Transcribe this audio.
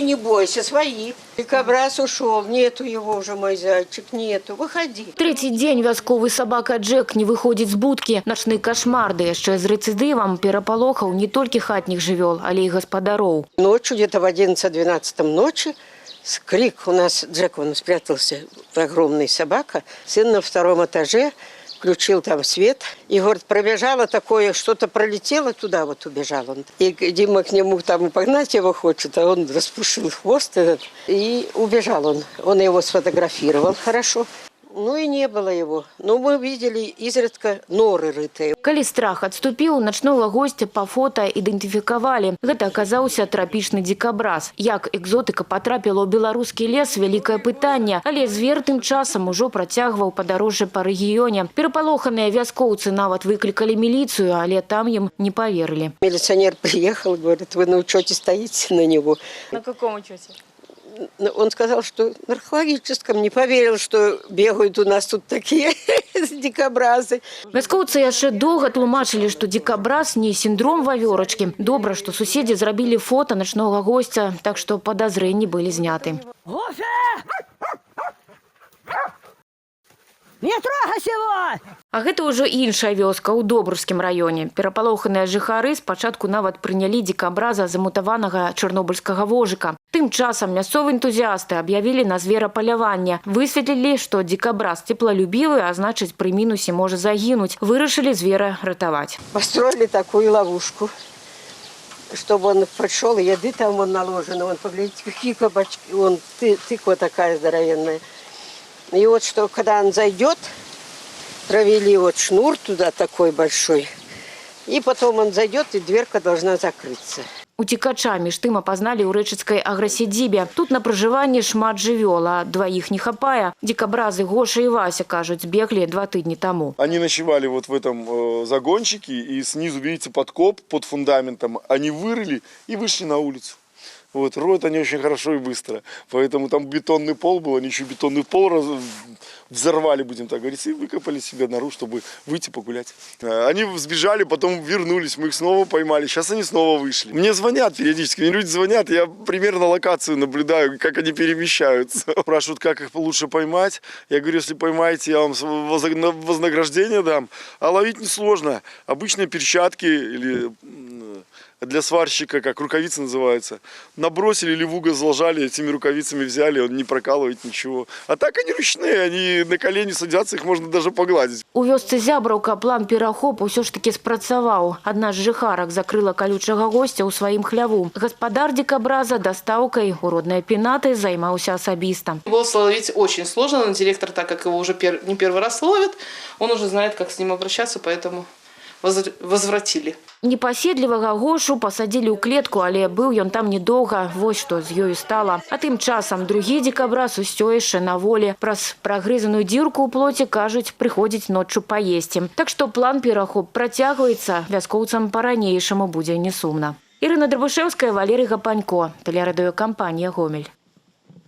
не бойся, свои. Дикобраз ушел, нету его уже, мой зайчик, нету. Выходи. Третий день вясковый собака Джек не выходит с будки. Ночны кошмар, да яшчэ з рэцыдывам перапалохаў не толькі хатніх жывёл, але і гаспадароў. Ночью, где-то в 11-12 ночи, крик у нас, Джек, он спрятался, огромный собака. Сын на втором этаже включил там свет. И, говорит, пробежало такое, что-то пролетело туда, вот убежал он. И Дима к нему там погнать его хочет, а он распушил хвост этот. И убежал он. Он его сфотографировал хорошо. Ну и не было его. Но мы видели изредка норы рытые. Калі страх адступіў, начного гостя па фота ідэнтыфікавалі. Гэта аказаўся трапічны дзікабраз. Як экзотыка патрапіла ў беларускі лес – вялікае пытанне. Але звер тым часам ужо працягваў падарожжа па рэгіёне. Перапалоханыя вяскоўцы нават выклікалі міліцыю, але там ім не поверили. Милиционер приехал, говорит, вы на учете стоите на него. На каком учете? Он сказал, что на археологическом, не поверил, что бегают у нас тут такие дикобразы. Вяскоўцы яшчэ доўга тлумачылі, што дзікабраз не сіндром вавёрачкі. Добра, што суседзі зрабілі фота начнога госця, так што падазрэнні былі зняты. Не трогайся его! А гэта ўжо іншая вёска ў Добрускім раёне. Перапалоханыя жыхары спачатку нават прынялі дзікабраза замутаванага чарнобыльскага вожыка. Тым часам мясцовыя энтузіасты аб'явілі на звера паляванне. Высветлілі, што дзікабраз цеплалюбівы, а значыць пры мінусе можа загінуць. Вырашылі звера ратаваць. Построили такую ловушку, чтобы он пришел, и еды там он наложено. Вон, поглядите, какие кабачки, вон тыква такая здоровенная. И вот что, когда он зайдет, провели вот шнур туда такой большой, и потом он зайдет, и дверка должна закрыться. Уцекача між тым апазналі ў рэчыцкай аграсядзібе. Тут на пражыванні шмат жывёл, а двоих не хапае. Дикобразы Гоша и Вася, кажуць, беглі 2 тыдні таму. Они ночевали вот в этом загончике, и снизу, видите, подкоп под фундаментом. Они вырыли и вышли на улицу. Вот, роют они очень хорошо и быстро. Поэтому там бетонный пол был, они еще бетонный пол взорвали, будем так говорить, и выкопали себе нору, чтобы выйти погулять. Они сбежали, потом вернулись, мы их снова поймали. Сейчас они снова вышли. Мне звонят периодически, мне люди звонят, я примерно локацию наблюдаю, как они перемещаются. Спрашивают, как их лучше поймать. Я говорю, если поймаете, я вам вознаграждение дам. А ловить несложно. Обычные перчатки или... для сварщика, как рукавицы называются. Набросили или в угол зажали, этими рукавицами взяли, он не прокалывает ничего. А так они ручные, они на колени садятся, их можно даже погладить. У вёсцы Зябраўка план перахопу ўсё ж таки спрацаваў. Адна з жыхарак закрыла калючага гостя ў сваім хляву. Гаспадар дикобраза дастаўкай у роднай пенаты займаўся асабіста. Его словить очень сложно, но директор, так как его уже не первый раз ловит, он уже знает, как с ним обращаться, поэтому возвратили. Непаседлівага Гошу пасадзілі ў клетку, але быў ён там недоўга, вось што з ёю стала. А тым часам другі дикобраз усё яшчэ на волі. Праз прагрызаную дзірку ў плоце, кажуць, прыходзіць ноччу паесці. Так што план перахоп працягваецца, вяскоўцам па-ранейшаму будзе не сумна. Ірына Драбушэўская, Валерый Гапанько, тэлерадыёкампанія «Гомель».